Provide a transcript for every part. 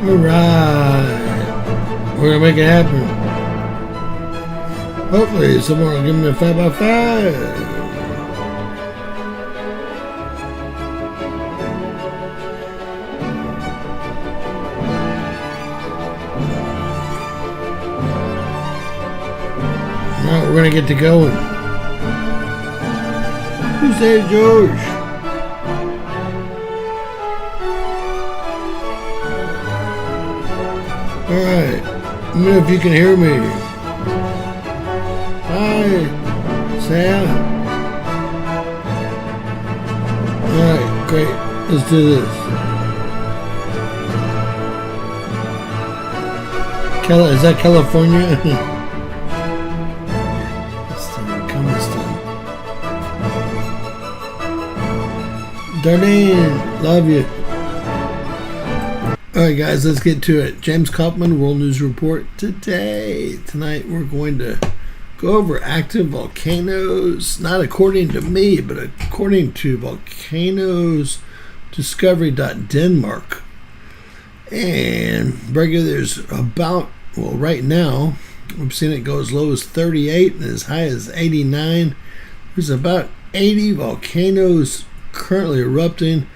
Alright, we're gonna make it happen. Hopefully someone will give me a 5x5. Alright, we're gonna get to going. Who said George? Alright, let me know if you can hear me. Hi, Sam. Alright, great. Let's do this. Is that California? Darlene, love you. Alright guys, let's get to it. James Kaufman, World News Report today. Tonight we're going to go over active volcanoes, not according to me, but according to Volcanoes Discovery.Denmark. And there's about, well, right now, I've seen it go as low as 38 and as high as 89. There's about 80 volcanoes currently erupting.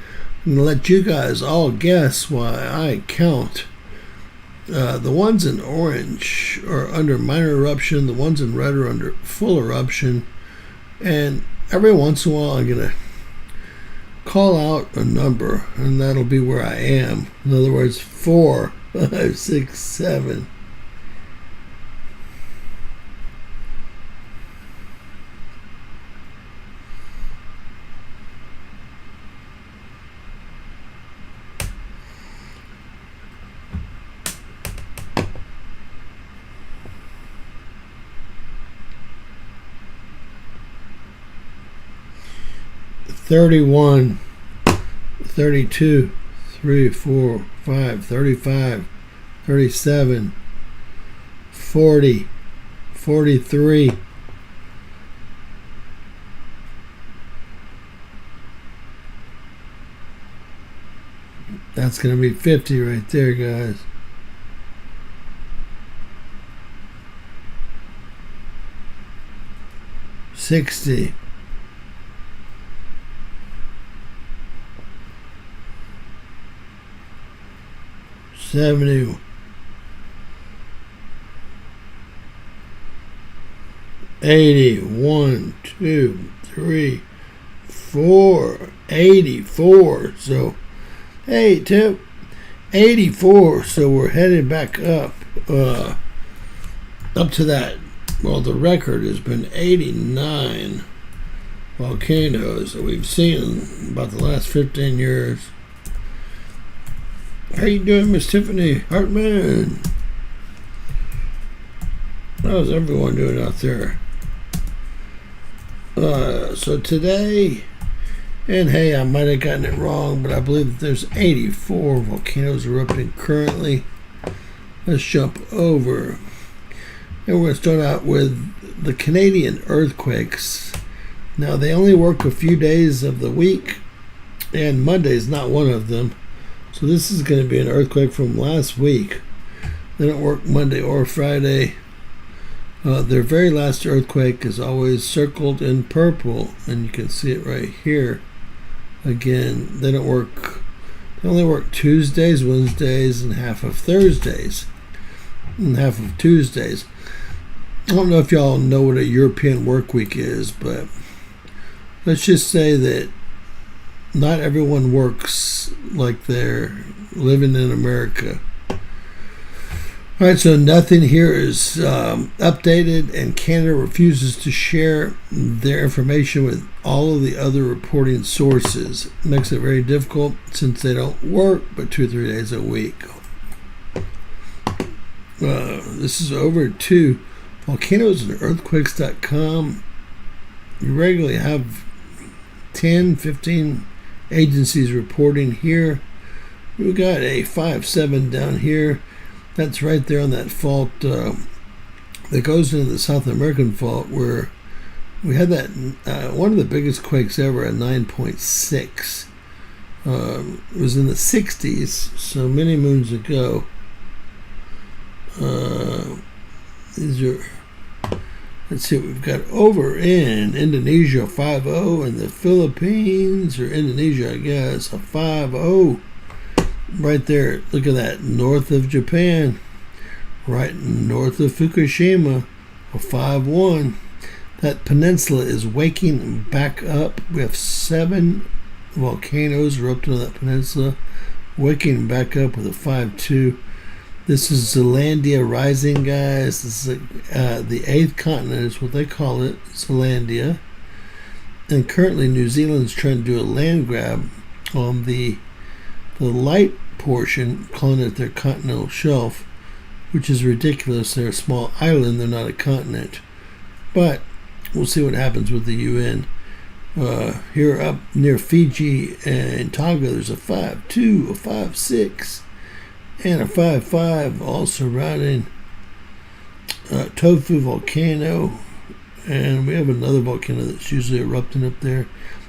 I'm going to let you guys all guess why I count. The ones in orange are under minor eruption. The ones in red are under full eruption. And every once in a while I'm going to call out a number, and that'll be where I am. In other words, 4, 5, 6, 7. $31, $32, $3, $4, $5, $35, $37, $40, $43. That's going to be 50 right there, guys. $60. 70, 80, 1, 2, 3, 4, 84. So, hey, Tim, 84. So we're headed back up to that. Well, the record has been 89 volcanoes that we've seen in about the last 15 years. How you doing, Miss Tiffany Hartman? How's everyone doing out there? So today, and hey, I might have gotten it wrong, but I believe that there's 84 volcanoes erupting currently. Let's jump over. And we're going to start out with the Canadian earthquakes. Now, they only work a few days of the week, and Monday's not one of them. So this is going to be an earthquake from last week. They don't work Monday or Friday. Their very last earthquake is always circled in purple, and you can see it right here. Again, they only work Tuesdays, Wednesdays, and half of Thursdays, and half of Tuesdays. I don't know if y'all know what a European work week is, but let's just say that not everyone works like they're living in America. All right, so nothing here is updated, and Canada refuses to share their information with all of the other reporting sources. It makes it very difficult since they don't work but 2 or 3 days a week. This is over to volcanoes and earthquakes.com. You regularly have 10, 15 agencies reporting here. We've got a 5.7 down here. That's right there on that fault that goes into the South American fault, where we had that one of the biggest quakes ever at 9.6. It was in the 60s, so many moons ago. These are, let's see what we've got over in Indonesia, 5.0, and the Philippines, or Indonesia, I guess, a 5.0. Right there, look at that, north of Japan, right north of Fukushima, a 5.1. That peninsula is waking back up. We have 7 volcanoes erupting on that peninsula, waking back up with a 5.2. This is Zealandia rising, guys. This is the 8th continent is what they call it, Zealandia. And currently New Zealand's trying to do a land grab on the light portion, calling it their continental shelf, which is ridiculous. They're a small island, they're not a continent. But we'll see what happens with the UN. Here up near Fiji and Tonga, there's a 5.2, a 5.6, and a 5.5, all surrounding Tofu volcano. And we have another volcano that's usually erupting up there.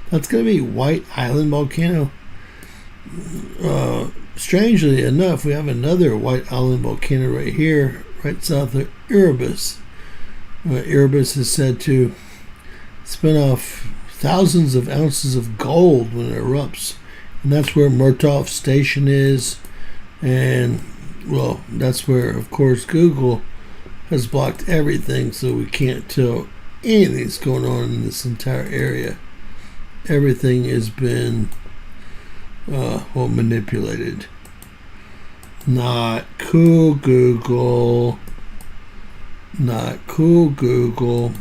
That's going to be White Island volcano. Strangely enough, we have another White Island volcano right here, right south of Erebus. Erebus is said to spin off thousands of ounces of gold when it erupts, and that's where Murtaugh Station is. And well, that's where, of course, Google has blocked everything, so we can't tell anything's going on in this entire area. Everything has been manipulated. Not cool, Google. Not cool, Google.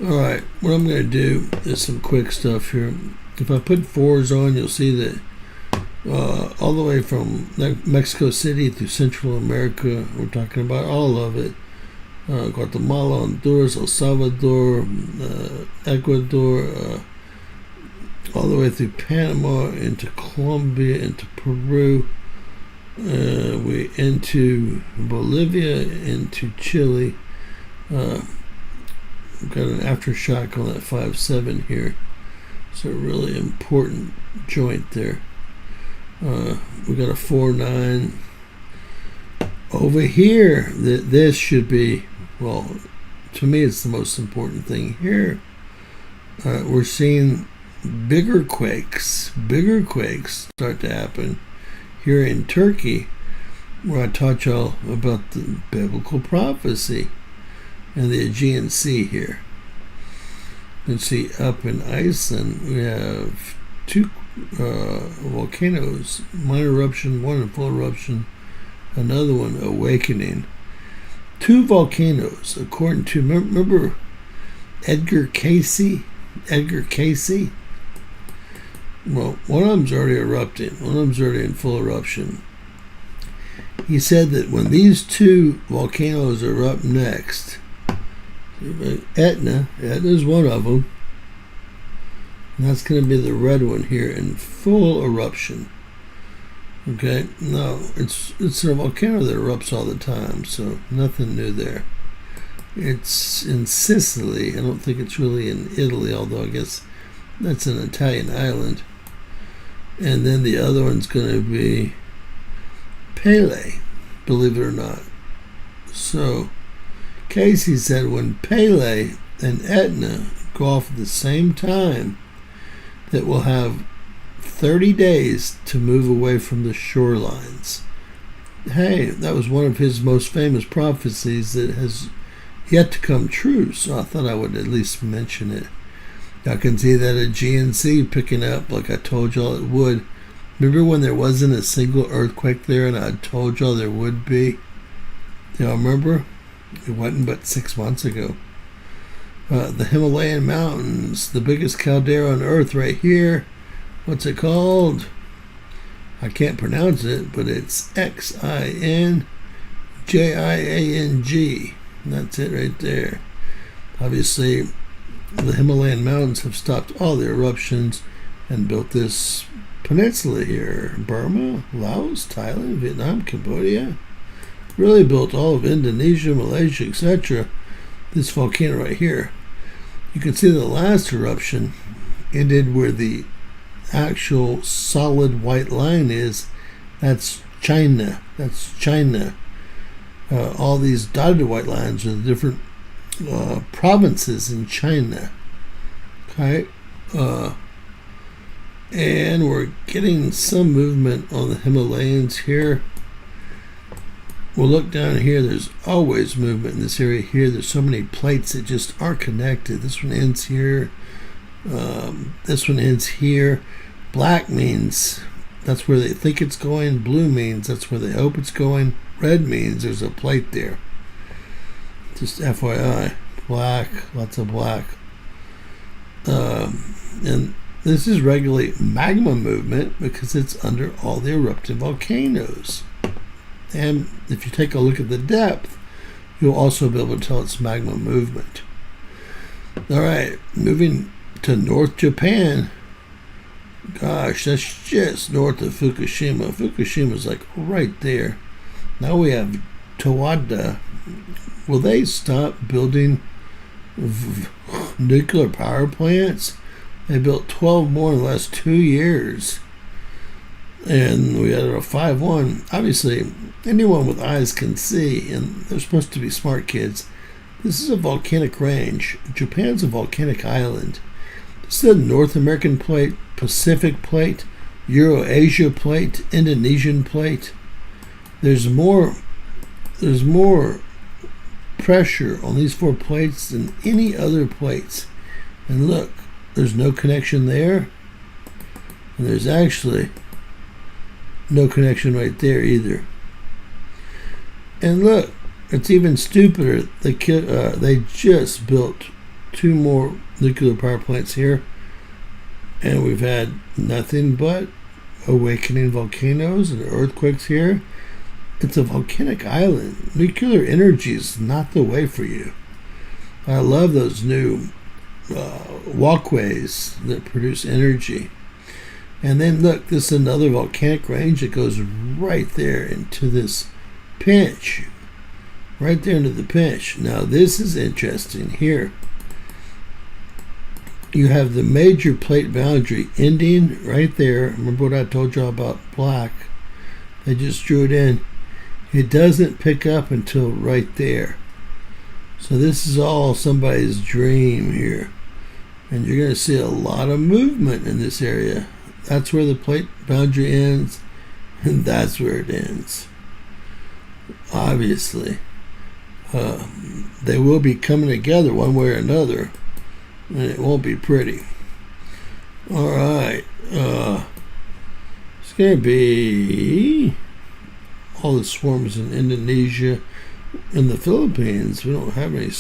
Alright, what I'm going to do is some quick stuff here. If I put 4s on, you'll see that all the way from Mexico City through Central America, we're talking about all of it. Guatemala, Honduras, El Salvador, Ecuador, all the way through Panama, into Colombia, into Peru, we into Bolivia, into Chile. We've got an aftershock on that 5.7 here. It's a really important joint there. We got a 4.9 over here. This should be, well, to me it's the most important thing here. We're seeing bigger quakes start to happen here in Turkey, where I taught y'all about the biblical prophecy and the Aegean Sea here. You can see up in Iceland we have 2 volcanoes, minor eruption, one in full eruption, another one awakening. 2 volcanoes, according to, remember Edgar Casey? Well, one of them's already erupting. One of them's already in full eruption. He said that when these 2 volcanoes erupt next, Etna is one of them, and that's going to be the red one here in full eruption. Okay, no, it's a volcano that erupts all the time, so nothing new there. It's in Sicily. I don't think it's really in Italy, although I guess that's an Italian island. And then the other one's going to be Pele, believe it or not. So Casey said when Pele and Etna go off at the same time, that we'll have 30 days to move away from the shorelines. Hey, that was one of his most famous prophecies that has yet to come true, so I thought I would at least mention it. I can see that Aegean Sea picking up like I told y'all it would Remember when there wasn't a single earthquake there and I told y'all there would be? Y'all remember? It wasn't but 6 months ago. The Himalayan mountains, the biggest caldera on Earth right here. What's it called? I can't pronounce it, but it's Xinjiang. That's it right there. Obviously, the Himalayan mountains have stopped all the eruptions and built this peninsula here. Burma, Laos, Thailand, Vietnam, Cambodia. Really built all of Indonesia, Malaysia, etc. This volcano right here. You can see the last eruption ended where the actual solid white line is. That's China. All these dotted white lines are the different provinces in China. Okay. And we're getting some movement on the Himalayas here. We'll look down here. There's always movement in this area here. There's so many plates that just aren't connected. This one ends here. This one ends here. Black means that's where they think it's going. Blue means that's where they hope it's going. Red means there's a plate there. Just FYI. Black, lots of black. And this is regularly magma movement because it's under all the eruptive volcanoes. And if you take a look at the depth, you'll also be able to tell it's magma movement. All right, moving to North Japan. Gosh, that's just north of Fukushima. Fukushima's like right there. Now we have Towada. Will they stop building nuclear power plants? They built 12 more in the last 2 years. And we had a 5-1. Obviously, anyone with eyes can see, and they're supposed to be smart kids. This is a volcanic range. Japan's a volcanic island. This is the North American plate, Pacific plate, Eurasia plate, Indonesian plate. There's more pressure on these 4 plates than any other plates. And look, there's no connection there. And there's actually no connection right there either. And look, it's even stupider. They just built 2 more nuclear power plants here. And we've had nothing but awakening volcanoes and earthquakes here. It's a volcanic island. Nuclear energy is not the way for you. I love those new walkways that produce energy. And then look, this is another volcanic range that goes right there into this pinch. Right there into the pinch. Now this is interesting here. You have the major plate boundary ending right there. Remember what I told you about black? They just drew it in. It doesn't pick up until right there. So this is all somebody's dream here. And you're going to see a lot of movement in this area. That's where the plate boundary ends, and that's where it ends. Obviously, they will be coming together one way or another, and it won't be pretty. All right, it's going to be all the swarms in Indonesia and the Philippines. We don't have any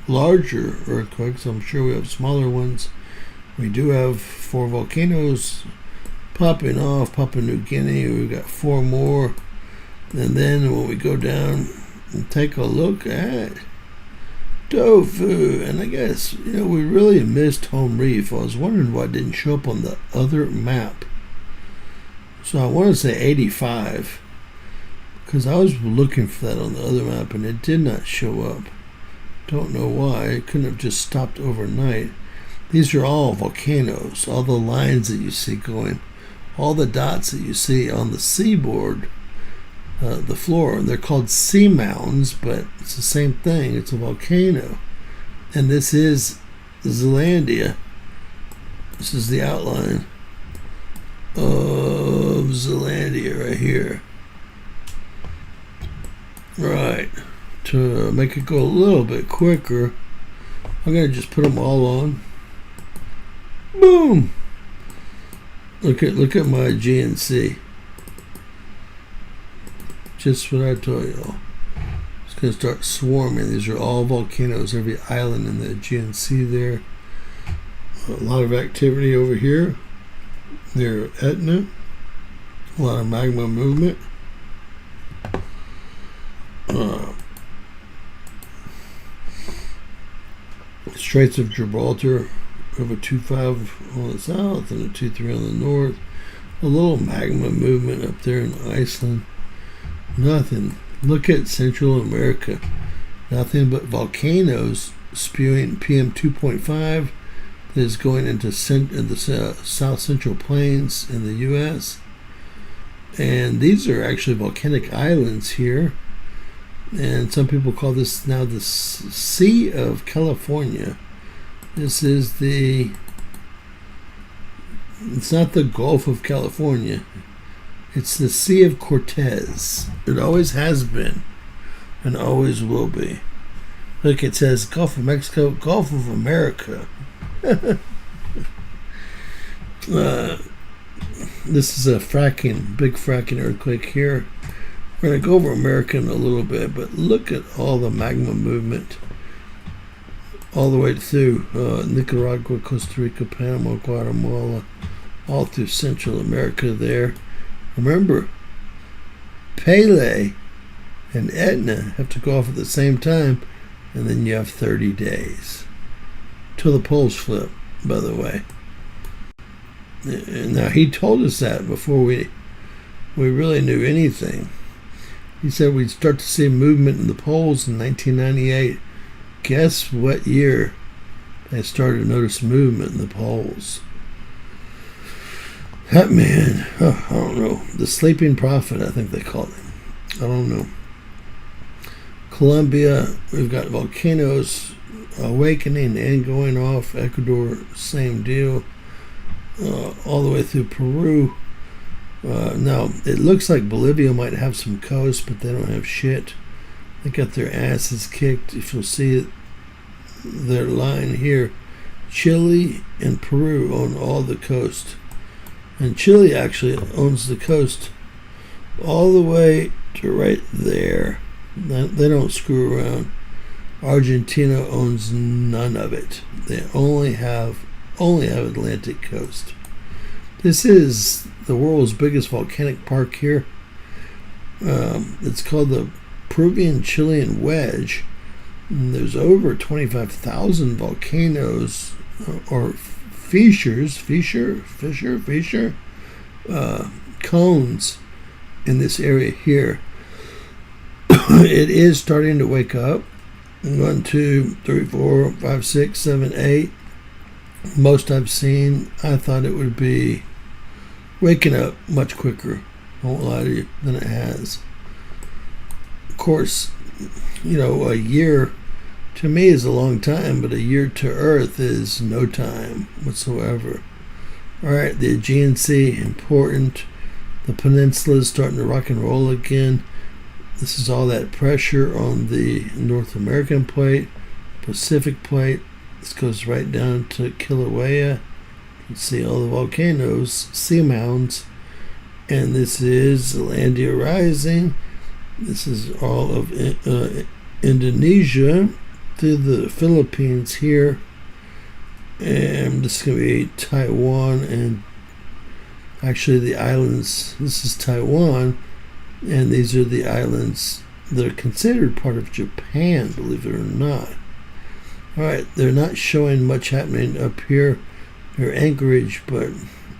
larger earthquakes. I'm sure we have smaller ones. We do have 4 volcanoes popping off. Papua New Guinea, we've got 4 more. And then when we go down and take a look at Tofu, and I guess, we really missed Home Reef. I was wondering why it didn't show up on the other map. So I want to say 85, because I was looking for that on the other map and it did not show up. Don't know why. It couldn't have just stopped overnight. These are all volcanoes, all the lines that you see going, all the dots that you see on the seaboard, the floor. They're called sea mounds, but it's the same thing. It's a volcano. And this is Zealandia. This is the outline of Zealandia right here. Right. To make it go a little bit quicker, I'm going to just put them all on. Boom! Look at my GNC. Just what I told y'all. It's going to start swarming. These are all volcanoes. Every island in the GNC there. A lot of activity over here. Near Etna. A lot of magma movement. Straits of Gibraltar over 2.5 on the south and a 2.3 on the north. A little magma movement up there in Iceland. Nothing. Look at Central America. Nothing but volcanoes spewing PM 2.5 that is going into the South Central Plains in the U.S. And these are actually volcanic islands here. And some people call this now the Sea of California. This is it's not the Gulf of California. It's the Sea of Cortez. It always has been and always will be. Look, it says Gulf of Mexico, Gulf of America. This is a big fracking earthquake here. We're going to go over America in a little bit, but look at all the magma movement all the way through Nicaragua, Costa Rica, Panama, Guatemala, all through Central America there. Remember, Pele and Etna have to go off at the same time, and then you have 30 days till the poles flip, by the way. Now, he told us that before we really knew anything. He said we'd start to see movement in the poles in 1998. Guess what year they started to notice movement in the poles? That man, I don't know. The sleeping prophet, I think they called him. I don't know. Colombia, we've got volcanoes awakening and going off. Ecuador, same deal. All the way through Peru. Now, it looks like Bolivia might have some coast, but they don't have shit. They got their asses kicked. If you'll see their line here, Chile and Peru own all the coast. And Chile actually owns the coast all the way to right there. They don't screw around. Argentina owns none of it. They only have Atlantic coast. This is the world's biggest volcanic park here. It's called the Peruvian-Chilean Wedge. And there's over 25,000 volcanoes or fissures, cones in this area here. It is starting to wake up. 1, 2, 3, 4, 5, 6, 7, 8. Most I've seen, I thought it would be waking up much quicker, won't lie to you, than it has. Of course, a year to me is a long time, but a year to Earth is no time whatsoever. All right, the Aegean Sea, important. The peninsula is starting to rock and roll again. This is all that pressure on the North American plate, Pacific plate. This goes right down to Kilauea. You can see all the volcanoes, sea mounds. And this is Zealandia Rising. This is all of Indonesia through the Philippines here. And this is going to be Taiwan and actually the islands. This is Taiwan. And these are the islands that are considered part of Japan, believe it or not. All right, they're not showing much happening up here near Anchorage, but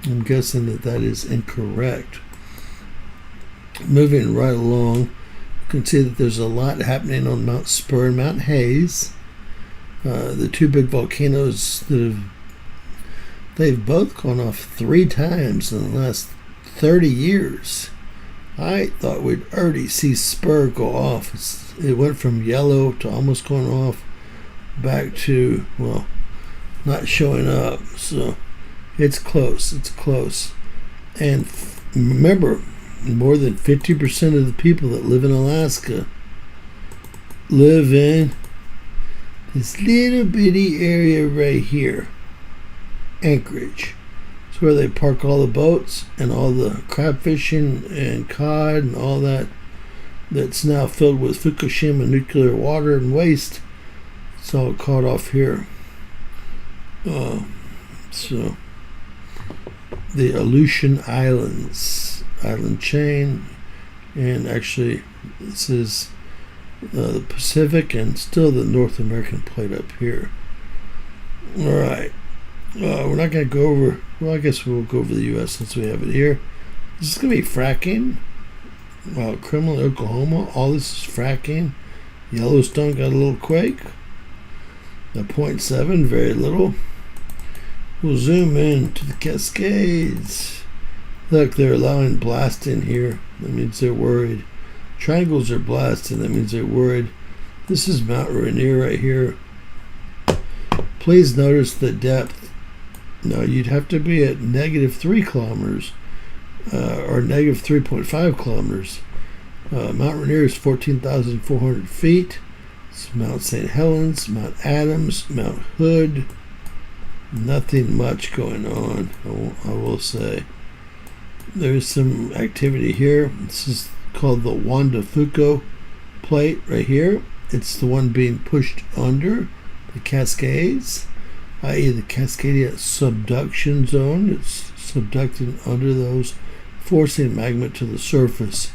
I'm guessing that is incorrect. Moving right along, you can see that there's a lot happening on Mount Spur and Mount Hayes. The two big volcanoes they've both gone off 3 times in the last 30 years. I thought we'd already see Spur go off. It went from yellow to almost going off, back to, not showing up. So it's close. And remember, more than 50% of the people that live in Alaska live in this little bitty area right here, Anchorage. It's where they park all the boats and all the crab fishing and cod and all that that's now filled with Fukushima nuclear water and waste. It's all caught off here. So the Aleutian Islands, island chain, and actually this is the Pacific and still the North American plate up here. All right. We're not going to go over, well, I guess we'll go over the U.S. since we have it here. This is going to be fracking. Well, Kremlin, Oklahoma, all this is fracking. Yellowstone got a little quake. The 0.7, very little. We'll zoom in to the Cascades. Look, they're allowing blasting here. That means they're worried. Triangles are blasting. That means they're worried. This is Mount Rainier right here. Please notice the depth. Now, you'd have to be at -3 kilometers or -3.5 kilometers. Mount Rainier is 14,400 feet. It's Mount St. Helens, Mount Adams, Mount Hood. Nothing much going on, I will say. There's some activity here. This is called the Wanda Fuco plate right here. It's the one being pushed under the Cascades, i.e. the Cascadia subduction zone. It's subducting under those, forcing magma to the surface.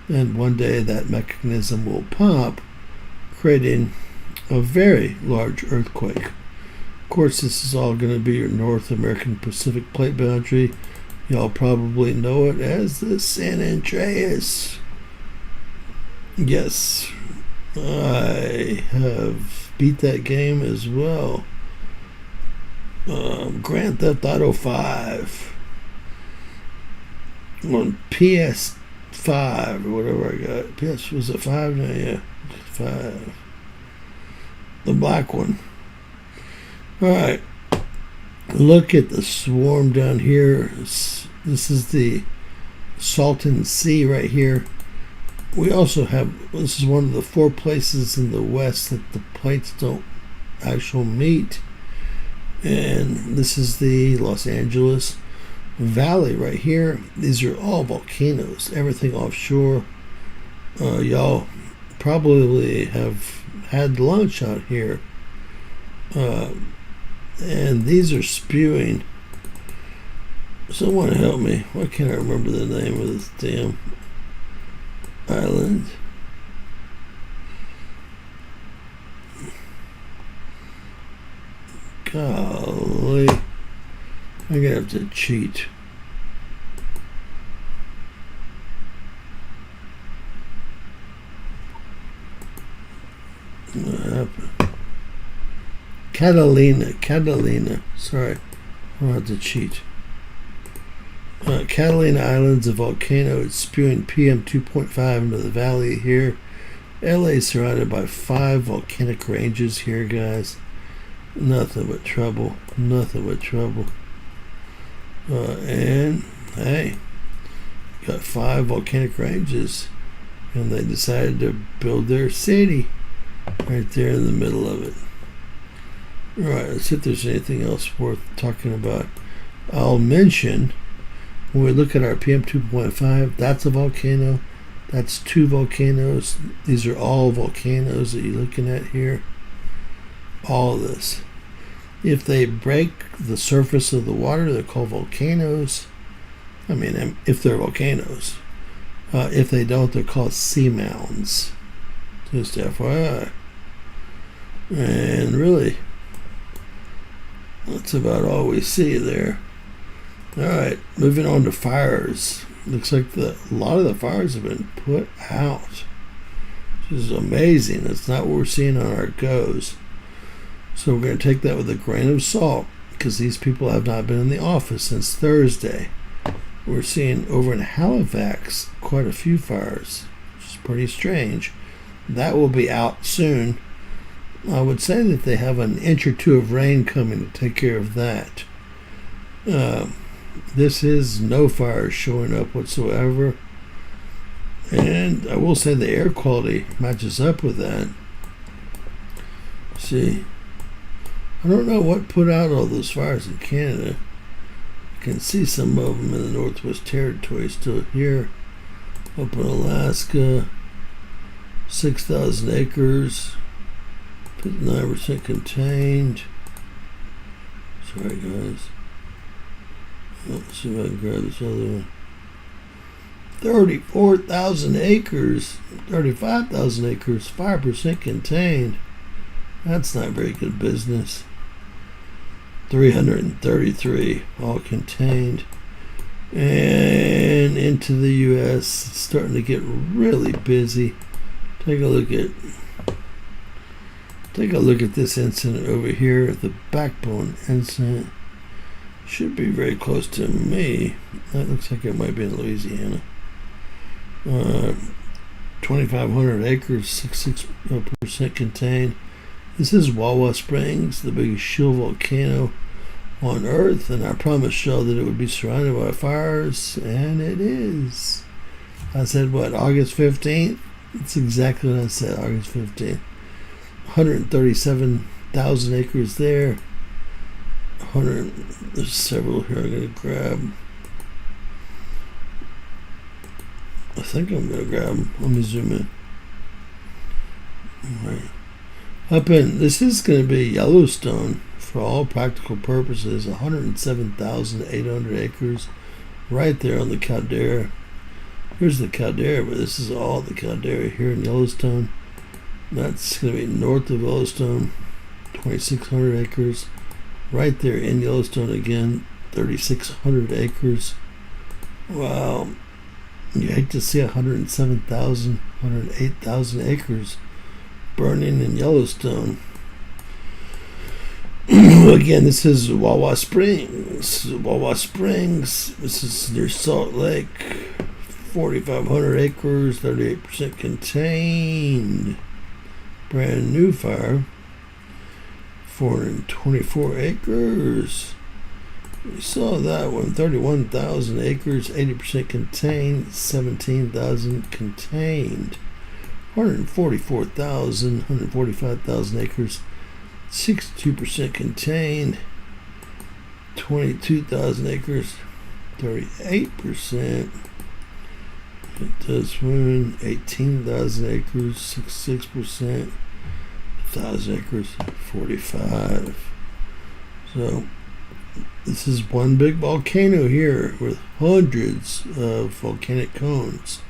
And one day that mechanism will pop, creating a very large earthquake. Of course, this is all going to be your North American Pacific plate boundary. Y'all probably know it as the San Andreas. Yes, I have beat that game as well. Grand Theft Auto 5 on PS5 or whatever I got. PS, was it 5 now? Yeah, 5. The black one. Alright, look at the swarm down here. This is the Salton Sea right here. We also have, this is one of the 4 places in the west that the plates don't actually meet. And this is the Los Angeles Valley right here. These are all volcanoes, everything offshore. Y'all probably have had lunch out here. And these are spewing. Someone help me. Why can't I remember the name of this damn island? Golly. I'm gonna have to cheat. What happened? Catalina. Sorry, I'm going to have to cheat. Catalina Island's a volcano. It's spewing PM 2.5 into the valley here. LA is surrounded by 5 volcanic ranges here, guys. Nothing but trouble. Nothing but trouble. And, hey, got 5 volcanic ranges. And they decided to build their city right there in the middle of it. Alright, let's see if there's anything else worth talking about. I'll mention, when we look at our PM 2.5, that's a volcano. That's 2 volcanoes. These are all volcanoes that you're looking at here. All of this. If they break the surface of the water, they're called volcanoes. I mean, if they're volcanoes. If they don't, they're called seamounds. Just FYI. And really, that's about all we see there. Alright, moving on to fires. Looks like a lot of the fires have been put out. Which is amazing. That's not what we're seeing on our goes. So we're going to take that with a grain of salt, because these people have not been in the office since Thursday. We're seeing over in Halifax quite a few fires, which is pretty strange. That will be out soon. I would say that they have an inch or 2 of rain coming to take care of that. This is no fires showing up whatsoever. And I will say the air quality matches up with that. See, I don't know what put out all those fires in Canada. can see some of them in the Northwest Territory still here. Up in Alaska, 6,000 acres, 59% contained. Sorry guys. Let's see if I can grab this other one. 34,000 acres, 35,000 acres, 5% contained. That's not very good business. 333 all contained. And into the U.S. it's starting to get really busy. Take a look at this incident over here. The Backbone incident should be very close to me. That looks like it might be in Louisiana. 2,500 acres, 66% contained. This is Wawa Springs, the biggest shield volcano on Earth, and I promised y'all that it would be surrounded by fires, and it is. I said, what, August 15th? That's exactly what I said, August 15th. 137,000 acres there. There's several here I'm going to grab. I think I'm going to grab them. Let me zoom in. All right. This is going to be Yellowstone for all practical purposes. 107,800 acres right there on the caldera. Here's the caldera, but this is all the caldera here in Yellowstone. That's going to be north of Yellowstone. 2,600 acres right there in Yellowstone again. 3,600 acres. Wow. You hate to see 107,000, 108,000 acres burning in Yellowstone. Again, this is Wawa Springs. Wawa Springs. This is near Salt Lake. 4,500 acres, 38% contained. Brand new fire. 424 acres. We saw that one. 31,000 acres, 80% contained. 17,000 contained. 144,000, 145,000 acres, 62% contained. 22,000 acres, 38%. It does win. 18,000 acres, 66%. 1,000 acres, 45%. So this is one big volcano here with hundreds of volcanic cones.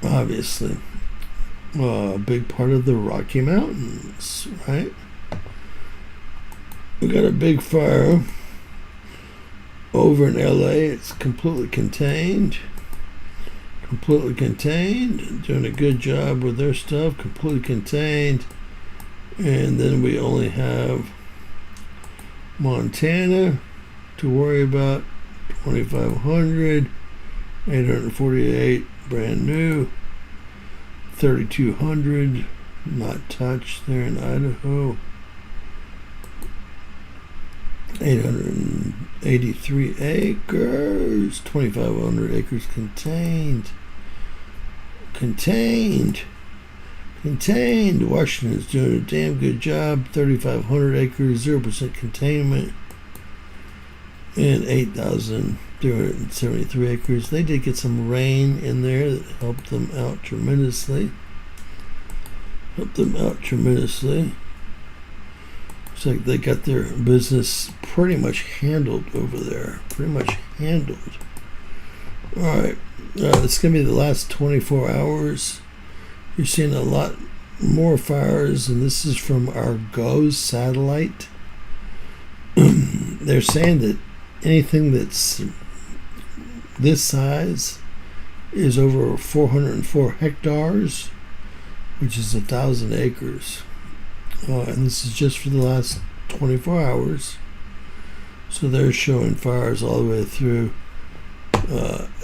Obviously, a big part of the Rocky Mountains, right? We got a big fire over in LA. It's completely contained. Completely contained. Doing a good job with their stuff. Completely contained. And then we only have Montana to worry about. 2,500. 848 brand new. 3,200 not touched there in Idaho. 883 acres. 2,500 acres contained. Contained. Washington's doing a damn good job. 3,500 acres, 0% containment, and 8,373 acres. They did get some rain in there that helped them out tremendously. Looks like they got their business pretty much handled over there. All right. It's going to be the last 24 hours. You're seeing a lot more fires, and this is from our GOES satellite. They're saying that anything that's this size is over 404 hectares, which is 1,000 acres. And this is just for the last 24 hours. So they're showing fires all the way through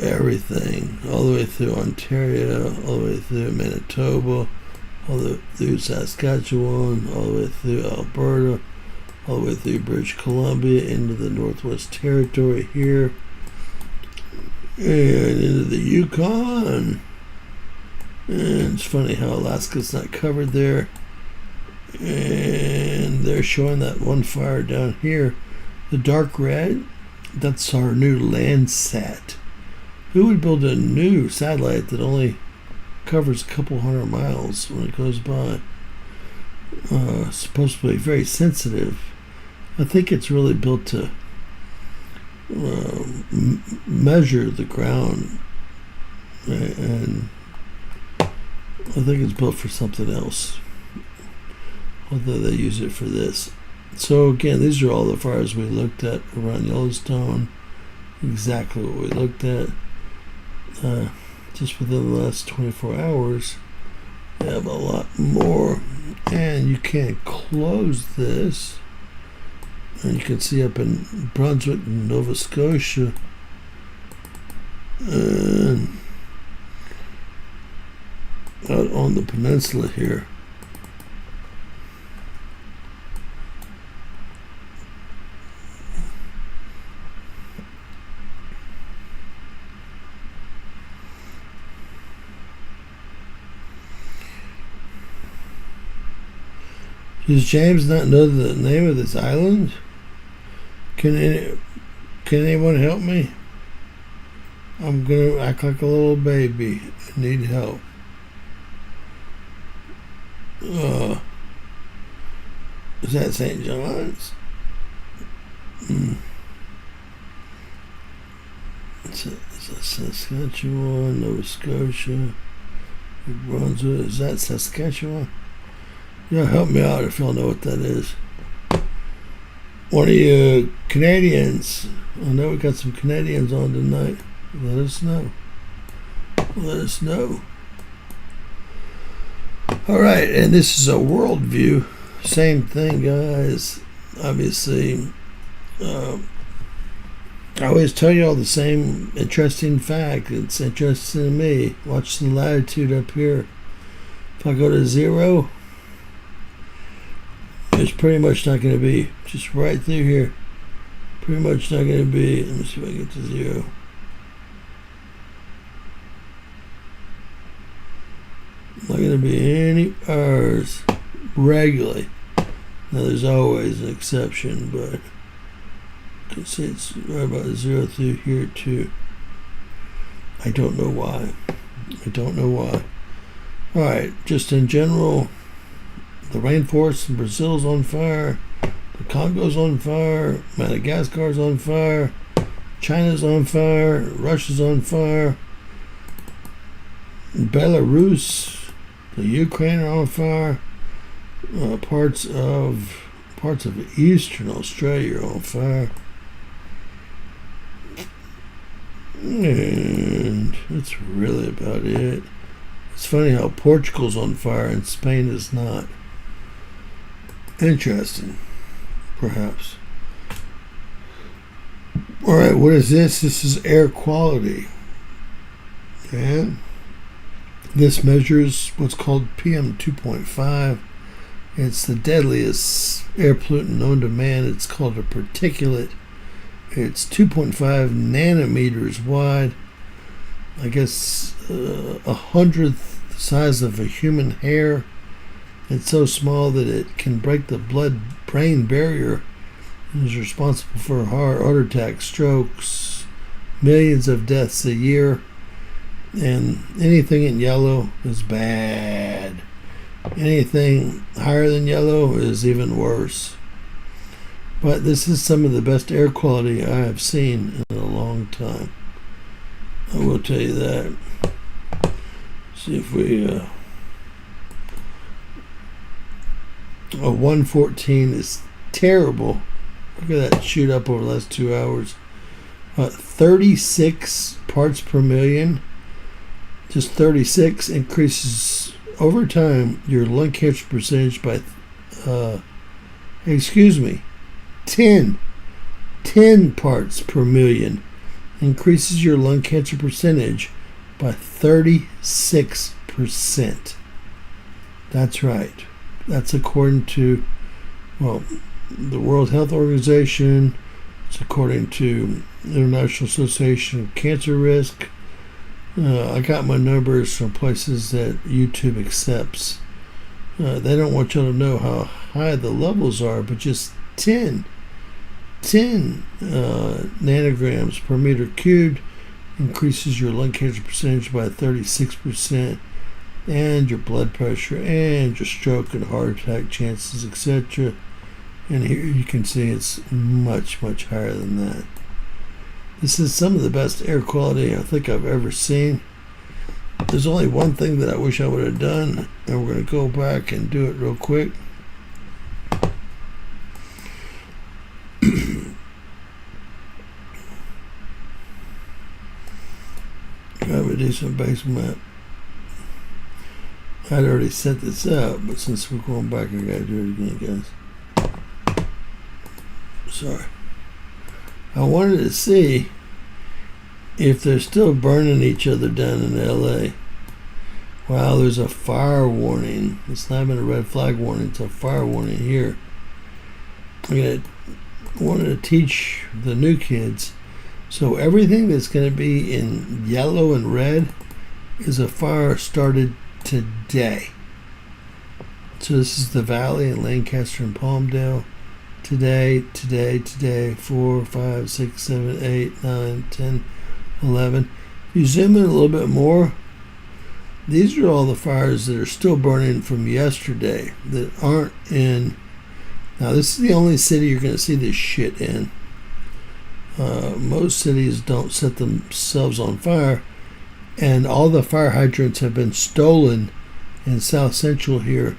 everything, all the way through Ontario, all the way through Manitoba, all the way through Saskatchewan, all the way through Alberta, all the way through British Columbia, into the Northwest Territory here, and into the Yukon. And it's funny how Alaska's not covered there. And they're showing that one fire down here, the dark red. That's our new Landsat. Who would build a new satellite that only covers a couple hundred miles when it goes by? Supposed to be very sensitive. I think it's really built to measure the ground, and I think it's built for something else, although they use it for this. So again, these are all the fires we looked at around Yellowstone. Exactly what we looked at. Just within the last 24 hours, we have a lot more. And you can't close this. And you can see up in Brunswick, Nova Scotia, and out on the peninsula here. Does James not know the name of this island? Can anyone help me? I'm gonna act like a little baby. I need help. Is that St. John's? It's Saskatchewan, Nova Scotia, New Brunswick. Is that Saskatchewan? Yeah, help me out if y'all know what that is. One of you Canadians, I know we got some Canadians on tonight. Let us know. Let us know. All right, and this is a world view. Same thing, guys. Obviously, I always tell you all the same interesting fact. It's interesting to me. Watch the latitude up here. If I go to 0, it's pretty much not going to be, just right through here, pretty much not going to be, let me see if I get to 0. Not going to be any R's regularly. Now there's always an exception, but you can see it's right about 0 through here too. I don't know why. I don't know why. Alright, just in general, the rainforest in Brazil's on fire, the Congo's on fire, Madagascar's on fire, China's on fire, Russia's on fire, Belarus, the Ukraine are on fire, parts of eastern Australia are on fire, and that's really about it. It's funny how Portugal's on fire and Spain is not. Interesting, perhaps. All right, what is this? This is air quality. And this measures what's called PM 2.5. It's the deadliest air pollutant known to man. It's called a particulate. It's 2.5 nanometers wide. I guess 100th the size of a human hair. It's so small that it can break the blood-brain barrier and is responsible for heart attacks, strokes, millions of deaths a year. And anything in yellow is bad. Anything higher than yellow is even worse. But this is some of the best air quality I have seen in a long time. I will tell you that. See if we... A 114 is terrible. Look at that shoot up over the last 2 hours. 36 parts per million. Just 36 increases over time your lung cancer percentage by 10 parts per million increases your lung cancer percentage by 36%. That's right. That's according to, well, the World Health Organization. It's according to International Association of Cancer Risk. I got my numbers from places that YouTube accepts. They don't want you to know how high the levels are, but just 10 10 nanograms per meter cubed increases your lung cancer percentage by 36%, and your blood pressure, and your stroke and heart attack chances, etc. And here you can see it's much, much higher than that. This is some of the best air quality I think I've ever seen. There's only one thing that I wish I would have done, and we're going to go back and do it real quick. Have a decent base map. I'd already set this up, but since we're going back, I gotta do it again, guys. Sorry. I wanted to see if they're still burning each other down in LA. Wow, there's a fire warning. It's not even a red flag warning, it's a fire warning here. I wanted to teach the new kids. So everything that's going to be in yellow and red is a fire started today. So this is the Valley in Lancaster and Palmdale. Today, 4, 5, 6, 7, 8, 9, 10, 11. If you zoom in a little bit more, these are all the fires that are still burning from yesterday that aren't in. Now this is the only city you're going to see this shit in. Most cities don't set themselves on fire, and all the fire hydrants have been stolen in South Central here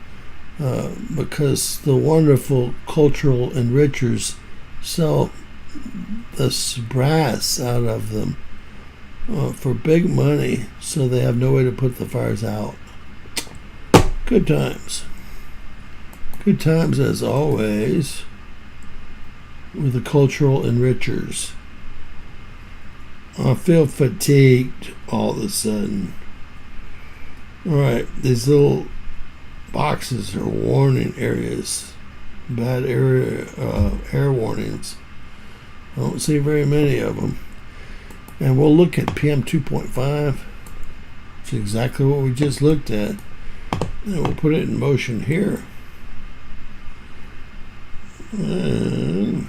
because the wonderful cultural enrichers sell this brass out of them for big money, so they have no way to put the fires out. Good times. Good times as always with the cultural enrichers. I feel fatigued all of a sudden. Alright, these little boxes are warning areas. Bad area air warnings. I don't see very many of them. And we'll look at PM 2.5. It's exactly what we just looked at. And we'll put it in motion here. And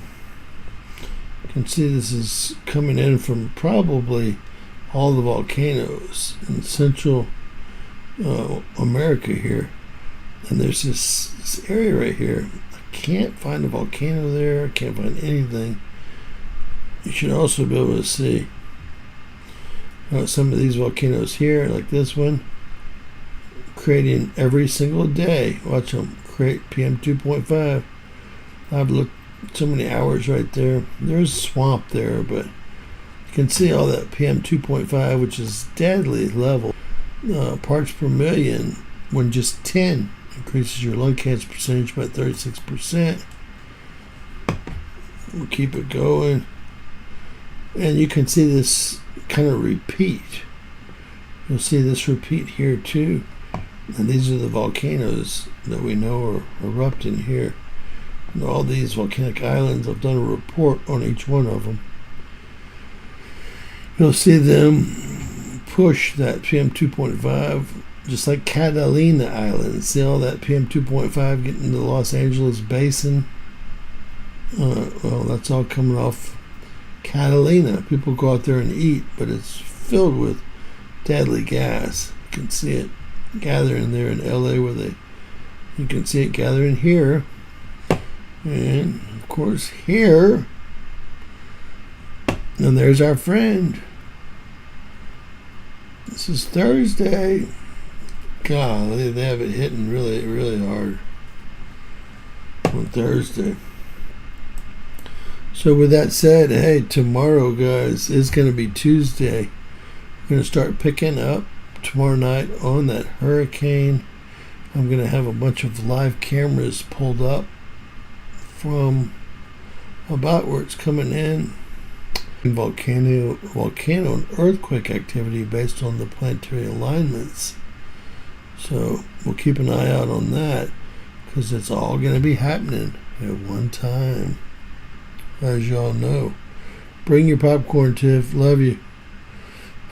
you can see this is coming in from probably all the volcanoes in Central America here. And there's this area right here. I can't find a volcano there. I can't find anything. You should also be able to see some of these volcanoes here, like this one, creating every single day. Watch them create PM 2.5. I've looked so many hours right there. There's a swamp there, but you can see all that PM 2.5, which is deadly level. Parts per million, when just 10 increases your lung cancer percentage by 36%. We'll keep it going. And you can see this kind of repeat. You'll see this repeat here too. And these are the volcanoes that we know are erupting here. And all these volcanic islands, I've done a report on each one of them. You'll see them push that PM 2.5, just like Catalina Island. See all that PM 2.5 getting into the Los Angeles basin? Well, that's all coming off Catalina. People go out there and eat, but it's filled with deadly gas. You can see it gathering there in LA you can see it gathering here. And of course here. And there's our friend. This is Thursday. Golly, they have it hitting really, really hard on Thursday. So with that said, hey, tomorrow, guys, is going to be Tuesday. We're going to start picking up tomorrow night on that hurricane. I'm going to have a bunch of live cameras pulled up from about where it's coming in. Volcano and earthquake activity based on the planetary alignments. So we'll keep an eye out on that, because it's all going to be happening at one time, as y'all know. Bring your popcorn, Tiff. Love you.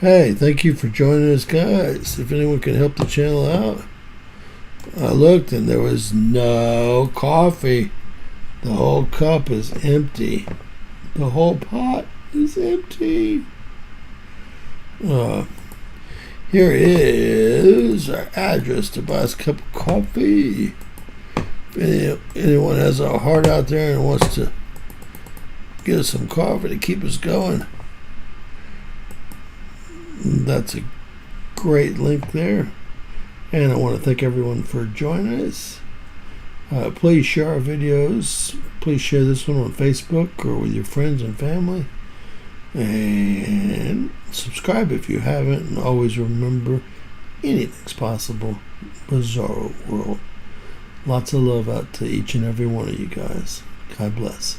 Hey, thank you for joining us, guys. If anyone can help the channel out, I looked and there was no coffee. The whole cup is empty. The whole pot is empty. Here is our address to buy us a cup of coffee. If anyone has a heart out there and wants to get us some coffee to keep us going, that's a great link there. And I want to thank everyone for joining us. Please share our videos. Please share this one on Facebook or with your friends and family. And subscribe if you haven't. And always remember, anything's possible. Bizarro world. Lots of love out to each and every one of you guys. God bless.